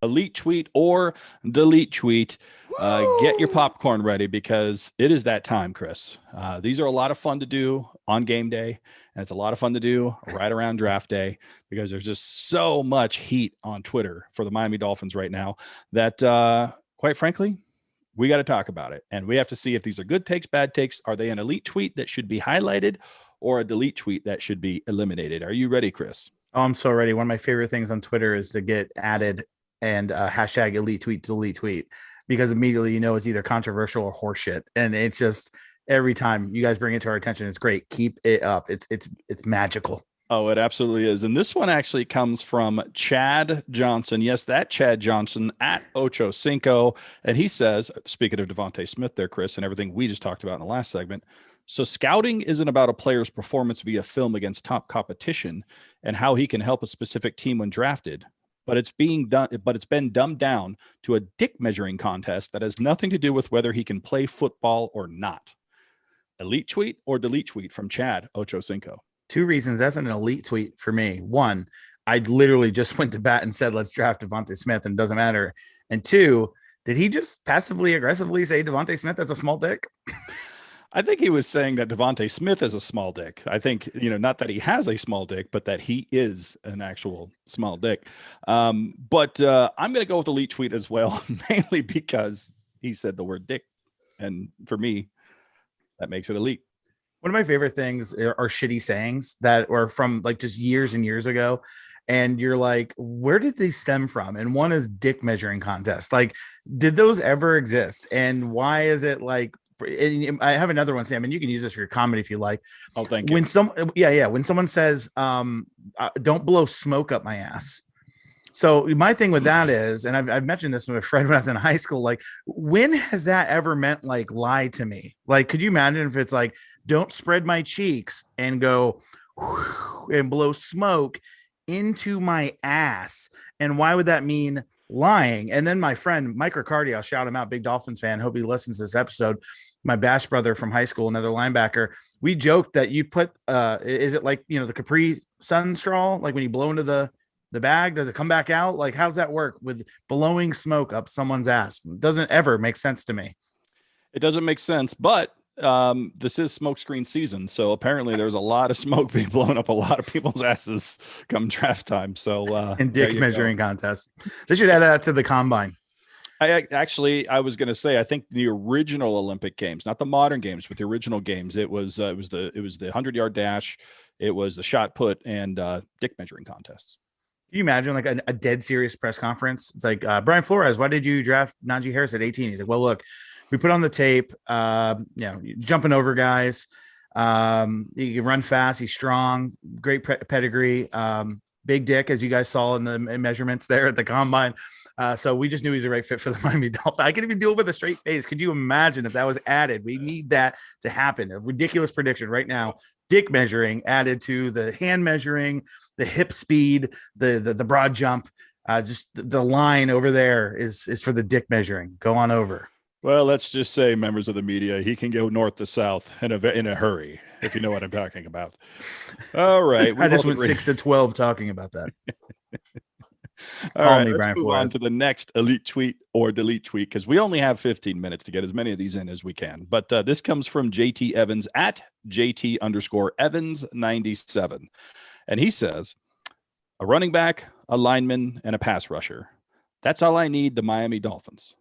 elite tweet or delete tweet. Get your Woo! popcorn ready because it is that time, Chris. These are a lot of fun to do on game day, and it's a lot of fun to do right around draft day because there's just so much heat on Twitter for the Miami Dolphins right now that, quite frankly, we got to talk about it. And we have to see if these are good takes, bad takes. Are they an elite tweet that should be highlighted or a delete tweet that should be eliminated? Are you ready, Chris? Oh, I'm so ready. One of my favorite things on Twitter is to get added and hashtag elite tweet, delete tweet, because immediately you know it's either controversial or horseshit. And it's just every time you guys bring it to our attention, it's great. Keep it up. It's magical. Oh, it absolutely is. And this one actually comes from Chad Johnson. Yes, that Chad Johnson at Ocho Cinco. And he says, speaking of Devontae Smith there, Chris, and everything we just talked about in the last segment. So scouting isn't about a player's performance via film against top competition and how he can help a specific team when drafted. But it's been dumbed down to a dick measuring contest that has nothing to do with whether he can play football or not. Elite tweet or delete tweet from Chad Ocho Cinco. Two reasons. That's an elite tweet for me. One, I literally just went to bat and said, let's draft Devontae Smith, and it doesn't matter. And two, did he just passively aggressively say Devontae Smith has a small dick? I think he was saying that Devontae Smith is a small dick. I think, not that he has a small dick, but that he is an actual small dick. But I'm going to go with elite tweet as well, mainly because he said the word dick. And for me, that makes it elite. One of my favorite things are shitty sayings that are from like just years and years ago. And you're like, where did they stem from? And one is dick measuring contest. Like, did those ever exist? And why is it like, I have another one, Sam, and you can use this for your comedy if you like. Oh, thank When you. when someone says, don't blow smoke up my ass. So my thing with that is, and I've mentioned this with a friend when I was in high school, like, when has that ever meant like lie to me? Like, could you imagine if it's like, don't spread my cheeks and go and blow smoke into my ass? And why would that mean lying? And then my friend Mike Riccardi, I'll shout him out, big Dolphins fan, hope he listens to this episode, my bash brother from high school, another linebacker. We joked that you put is it like, the Capri Sun straw, like when you blow into the bag, does it come back out? Like, how's that work with blowing smoke up someone's ass? It doesn't ever make sense to me. It doesn't make sense, but this is smokescreen season, so apparently there's a lot of smoke being blown up a lot of people's asses come draft time. So and dick measuring contest. They should add that to the combine. I was going to say, I think the original Olympic Games, not the modern games, but the original games, it was the 100-yard dash, it was the shot put, and dick measuring contests. Can you imagine like a dead serious press conference? It's like, Brian Flores, why did you draft Najee Harris at 18? He's like, well, look, we put on the tape, jumping over guys. He can run fast. He's strong, great pedigree, big dick, as you guys saw in the measurements there at the combine. So we just knew he's the right fit for the Miami Dolphins. I could even do it with a straight face. Could you imagine if that was added? We need that to happen. A ridiculous prediction right now. Dick measuring added to the hand measuring, the hip speed, the broad jump. Just the line over there is for the dick measuring. Go on over. Well, let's just say, members of the media, he can go north to south in a hurry, if you know what I'm talking about. All right. I just went 6 to 12 talking about that. All right, let's move on to the next elite tweet or delete tweet, because we only have 15 minutes to get as many of these in as we can. But this comes from JT Evans at JT_Evans97. And he says, a running back, a lineman, and a pass rusher. That's all I need, the Miami Dolphins.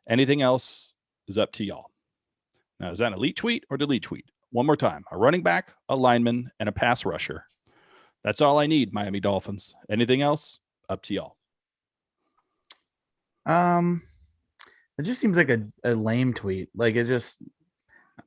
Anything else is up to y'all. Now, is that an elite tweet or delete tweet? One more time. A running back, a lineman, and a pass rusher. That's all I need, Miami Dolphins. Anything else? Up to y'all. It just seems like a lame tweet. Like, it's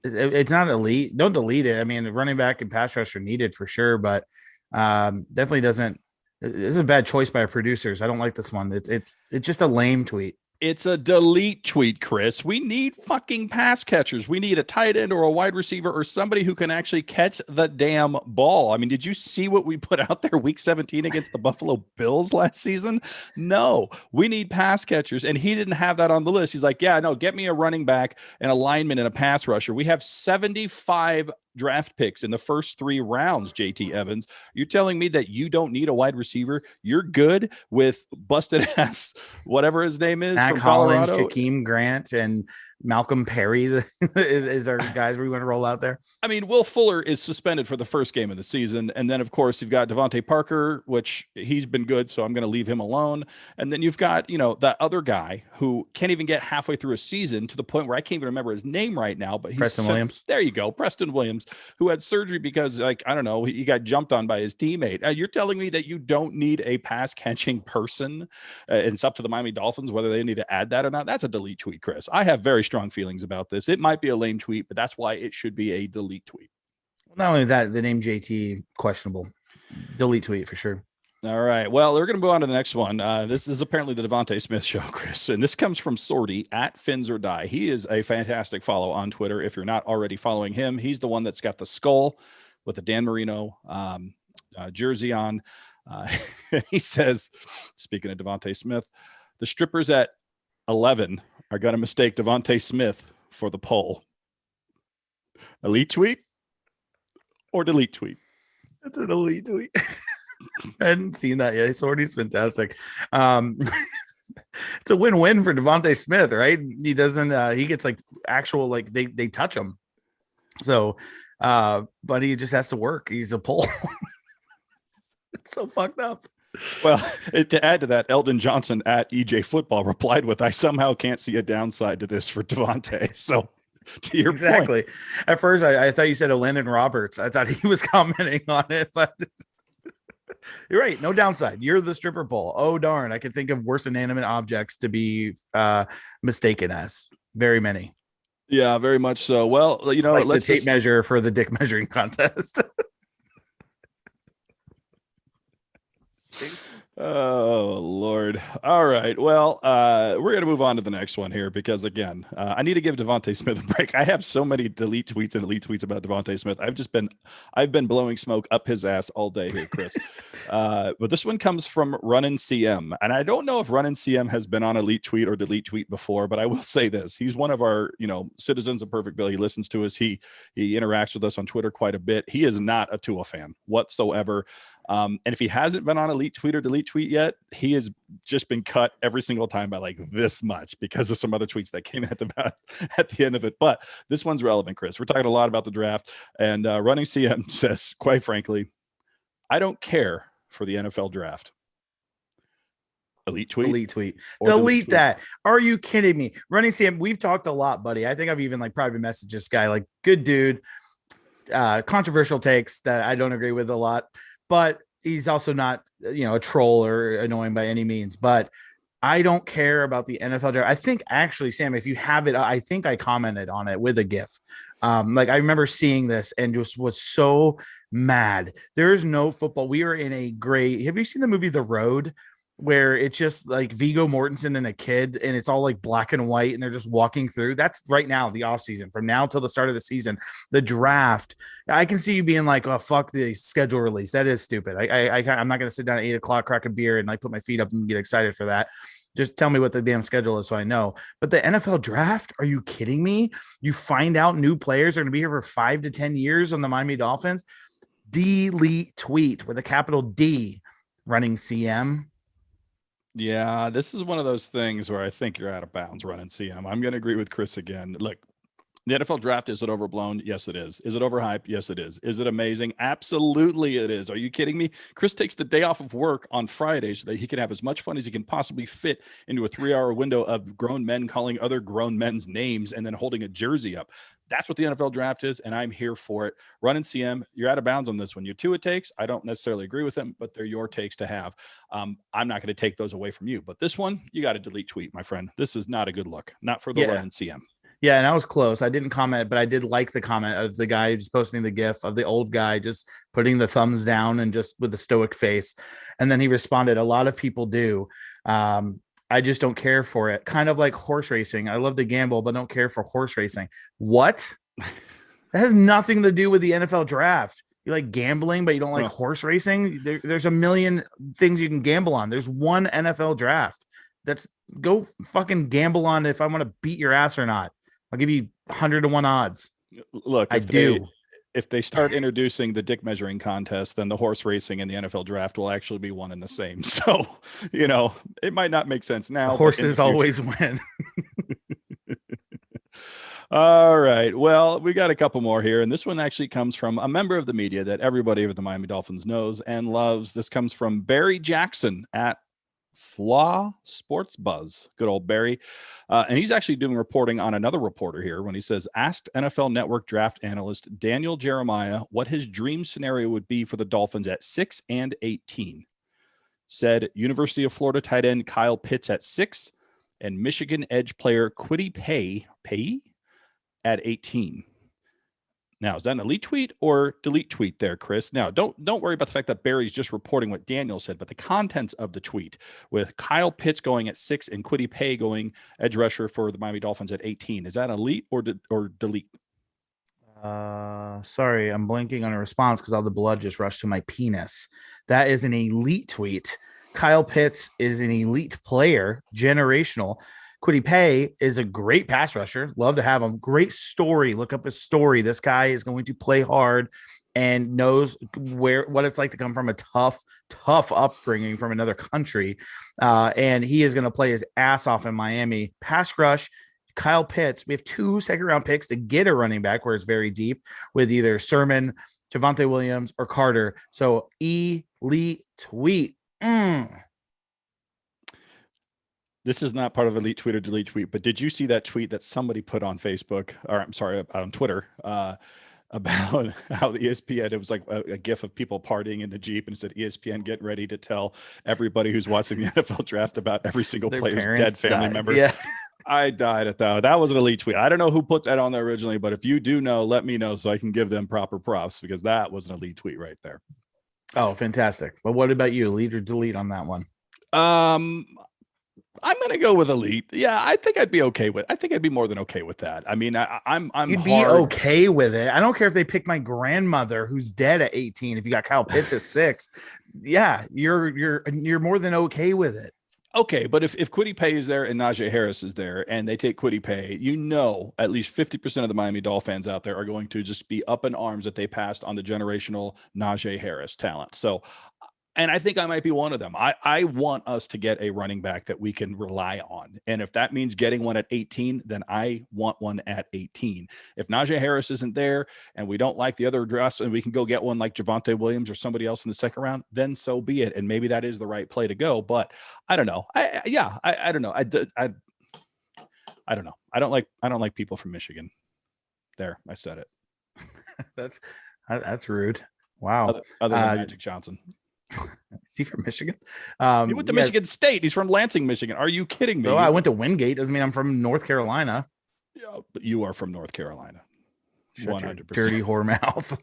not elite. Don't delete it. I mean, the running back and pass rusher needed for sure, but definitely doesn't. This is a bad choice by our producers. I don't like this one. It's just a lame tweet. It's a delete tweet, Chris. We need fucking pass catchers. We need a tight end or a wide receiver or somebody who can actually catch the damn ball. I mean, did you see what we put out there week 17 against the Buffalo Bills last season? No, we need pass catchers. And he didn't have that on the list. He's like, yeah, no, get me a running back and a lineman and a pass rusher. We have 75 draft picks in the first 3 rounds, JT Evans. You're telling me that you don't need a wide receiver? You're good with busted ass, whatever his name is, Mac from Hollins, Colorado. Jakeem Grant, and Malcolm Perry is our guys we want to roll out there. I mean, Will Fuller is suspended for the first game of the season. And then, of course, you've got Devontae Parker, which he's been good, so I'm going to leave him alone. And then you've got, that other guy who can't even get halfway through a season, to the point where I can't even remember his name right now. But he's Preston Williams. There you go. Preston Williams, who had surgery because, I don't know, he got jumped on by his teammate. You're telling me that you don't need a pass catching person? It's up to the Miami Dolphins whether they need to add that or not. That's a delete tweet, Chris. I have very strong feelings about this. It might be a lame tweet, but that's why it should be a delete tweet. Not only that, the name JT questionable. Delete tweet for sure. All right. Well, we're going to move on to the next one. This is apparently the Devontae Smith show, Chris, and this comes from Sorty at Fins or Die. He is a fantastic follow on Twitter. If you're not already following him, he's the one that's got the skull with the Dan Marino jersey on. He says, speaking of Devontae Smith, the strippers at 11 are going to mistake Devontae Smith for the poll. Elite tweet or delete tweet? It's an elite tweet. I hadn't seen that yet. Sorty's fantastic. It's a win-win for Devontae Smith, right? He doesn't he gets like actual, like they touch him. So but he just has to work. He's a poll. It's so fucked up. Well, to add to that, Eldon Johnson at EJ Football replied with, I somehow can't see a downside to this for Devontae. So to your exactly. point. At first, I thought you said Landon Roberts. I thought he was commenting on it, but you're right. No downside. You're the stripper pole. Oh, darn. I can think of worse inanimate objects to be mistaken as. Very many. Yeah, very much so. Well, like let's the tape measure for the dick measuring contest. Oh, Lord. All right. Well, we're going to move on to the next one here because, again, I need to give Devontae Smith a break. I have so many delete tweets and elite tweets about Devontae Smith. I've been blowing smoke up his ass all day here, Chris. But this one comes from Runnin' CM. And I don't know if Runnin' CM has been on elite tweet or delete tweet before, but I will say this. He's one of our, citizens of Perfectville. He listens to us. He interacts with us on Twitter quite a bit. He is not a Tua fan whatsoever. And if he hasn't been on elite tweet or delete tweet yet, he has just been cut every single time by like this much because of some other tweets that came at the end of it. But this one's relevant, Chris. We're talking a lot about the draft, and Running CM says, quite frankly, I don't care for the NFL draft. Elite tweet. Delete that. Are you kidding me? Running CM, we've talked a lot, buddy. I think I've even like private messaged this guy, like good dude, controversial takes that I don't agree with a lot. But he's also not, a troll or annoying by any means. But I don't care about the NFL draft. I think actually, Sam, if you have it, I think I commented on it with a GIF. Like I remember seeing this and just was so mad. There is no football. We are in a great. Have you seen the movie The Road? Where it's just like Viggo Mortensen and a kid, and it's all like black and white, and they're just walking through. That's right now, the off season, from now till the start of the season, the draft. I can see you being like, "Oh, fuck the schedule release. That is stupid." I'm not going to sit down at 8:00, crack a beer, and like put my feet up and get excited for that. Just tell me what the damn schedule is so I know. But the NFL draft, are you kidding me? You find out new players are going to be here for 5 to 10 years on the Miami Dolphins. Delete tweet with a capital D. Running CM. Yeah, this is one of those things where I think you're out of bounds, Running CM. I'm going to agree with Chris again. Look, the NFL draft, is it overblown? Yes, it is. Is it overhyped? Yes, it is. Is it amazing? Absolutely it is. Are you kidding me? Chris takes the day off of work on Friday so that he can have as much fun as he can possibly fit into a 3-hour window of grown men calling other grown men's names and then holding a jersey up. That's what the NFL draft is, and I'm here for it. Running CM, you're out of bounds on this one. Your Tua takes, I don't necessarily agree with them, but they're your takes to have. I'm not going to take those away from you. But this one, you got to delete tweet, my friend. This is not a good look. Not for the Running CM. Yeah, and I was close. I didn't comment, but I did like the comment of the guy just posting the GIF of the old guy just putting the thumbs down and just with a stoic face. And then he responded, a lot of people do. I just don't care for it. Kind of like horse racing. I love to gamble, but don't care for horse racing. What? That has nothing to do with the NFL draft. You like gambling, but you don't like horse racing. There's a million things you can gamble on. There's one NFL draft. Go fucking gamble on if I want to beat your ass or not. I'll give you 100 to 1 odds. Look, I do. if they start introducing the dick measuring contest, then the horse racing and the NFL draft will actually be one and the same. So, it might not make sense now. The but in the horses always win. All right. Well, we got a couple more here, and this one actually comes from a member of the media that everybody with the Miami Dolphins knows and loves. This comes from Barry Jackson at Flaw Sports Buzz. Good old Barry. And he's actually doing reporting on another reporter here when he says, asked NFL Network draft analyst Daniel Jeremiah what his dream scenario would be for the Dolphins at 6 and 18. Said University of Florida tight end Kyle Pitts at 6 and Michigan edge player Kwity Paye at 18. Now, is that an elite tweet or delete tweet there, Chris? Now, don't worry about the fact that Barry's just reporting what Daniel said, but the contents of the tweet with Kyle Pitts going at 6 and Kwity Paye going edge rusher for the Miami Dolphins at 18. Is that elite or delete? Sorry, I'm blanking on a response because all the blood just rushed to my penis. That is an elite tweet. Kyle Pitts is an elite player, generational. Kwity Paye is a great pass rusher. Love to have him. Great story. Look up his story. This guy is going to play hard and knows what it's like to come from a tough upbringing from another country. And he is going to play his ass off in Miami. Pass rush, Kyle Pitts. We have 2 second-round picks to get a running back where it's very deep with either Sermon, Javonte Williams, or Carter. So elite tweet. This is not part of elite tweet or delete tweet, but did you see that tweet that somebody put on Facebook, or I'm sorry, on Twitter, about how the ESPN, it was like a gif of people partying in the Jeep, and it said ESPN getting ready to tell everybody who's watching the NFL draft about every single player's dead family member. Yeah. I died at that. That was an elite tweet. I don't know who put that on there originally, but if you do know, let me know so I can give them proper props, because that was an elite tweet right there. Oh, fantastic. But what about you? Elite or delete on that one? I'm going to go with elite. Yeah, I think I'd be okay with. I think I'd be more than okay with that. I mean, I'm. You'd be okay with it. I don't care if they pick my grandmother who's dead at 18. If you got Kyle Pitts at 6, yeah, you're more than okay with it. Okay, but if Kwity Paye is there and Najee Harris is there, and they take Kwity Paye, at least 50% of the Miami Dolphins fans out there are going to just be up in arms that they passed on the generational Najee Harris talent. So. And I think I might be one of them. I want us to get a running back that we can rely on. And if that means getting one at 18, then I want one at 18. If Najee Harris isn't there and we don't like the other dress and we can go get one like Javonte Williams or somebody else in the second round, then so be it. And maybe that is the right play to go. But I don't know. I don't know. I don't know. I don't like people from Michigan. There, I said it. That's rude. Wow. Other than Magic Johnson. Is he from Michigan? He went to Michigan State. He's from Lansing, Michigan. Are you kidding me? So I went to Wingate. Doesn't mean I'm from North Carolina. Yeah, but you are from North Carolina. 100%. Dirty whore mouth.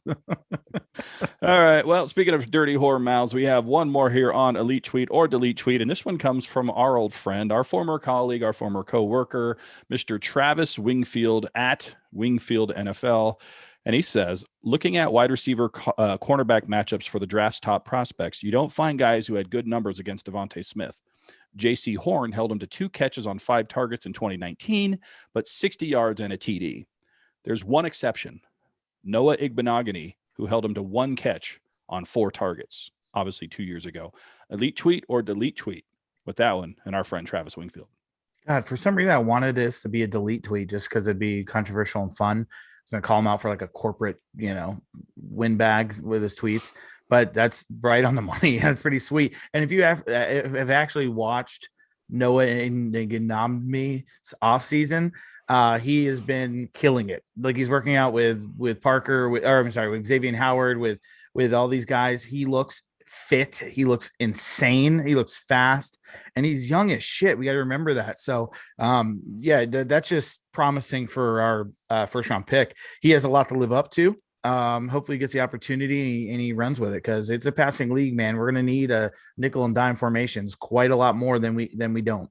All right. Well, speaking of dirty whore mouths, we have one more here on Elite Tweet or Delete Tweet. And this one comes from our old friend, our former colleague, our former co-worker, Mr. Travis Wingfield at Wingfield NFL. And he says, looking at wide receiver cornerback matchups for the draft's top prospects, you don't find guys who had good numbers against Devontae Smith. J.C. Horn held him to 2 catches on 5 targets in 2019, but 60 yards and a TD. There's one exception, Noah Igbenogany, who held him to 1 catch on 4 targets, obviously 2 years ago. Elite tweet or delete tweet with that one and our friend Travis Wingfield. God, for some reason, I wanted this to be a delete tweet just because it'd be controversial and fun. Going to call him out for like a corporate, windbag with his tweets, but that's right on the money. That's pretty sweet. And if you have actually watched Noah Igbenogany's off season, he has been killing it. Like he's working out with Parker, with Xavier Howard, with all these guys. He looks fit. He looks insane. He looks fast, and he's young as shit. We got to remember that. So, that's just promising for our first round pick. He has a lot to live up to. Hopefully, he gets the opportunity and he runs with it because it's a passing league, man. We're going to need a nickel and dime formations quite a lot more than we don't.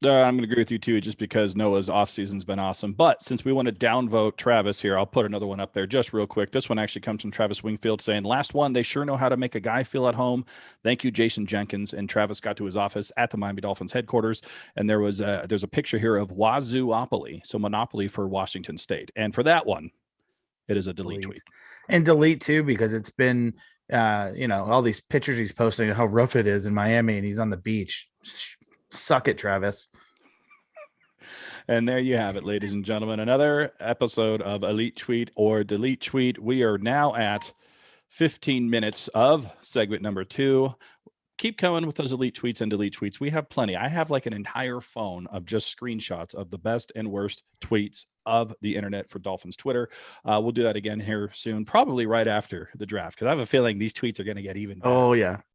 I'm going to agree with you too, just because Noah's offseason's been awesome. But since we want to downvote Travis here, I'll put another one up there just real quick. This one actually comes from Travis Wingfield saying, last one, they sure know how to make a guy feel at home. Thank you, Jason Jenkins. And Travis got to his office at the Miami Dolphins headquarters. And there's a picture here of Wazoopoly, so Monopoly for Washington State. And for that one, it is a delete tweet. And delete too, because it's been all these pictures he's posting how rough it is in Miami and he's on the beach. Suck it, Travis. And there you have it, ladies and gentlemen. Another episode of Elite Tweet or Delete Tweet. We are now at 15 minutes of segment number 2. Keep coming with those elite tweets and delete tweets. We have plenty. I have like an entire phone of just screenshots of the best and worst tweets of the internet for Dolphins Twitter. We'll do that again here soon, probably right after the draft, because I have a feeling these tweets are going to get even better. Oh, yeah.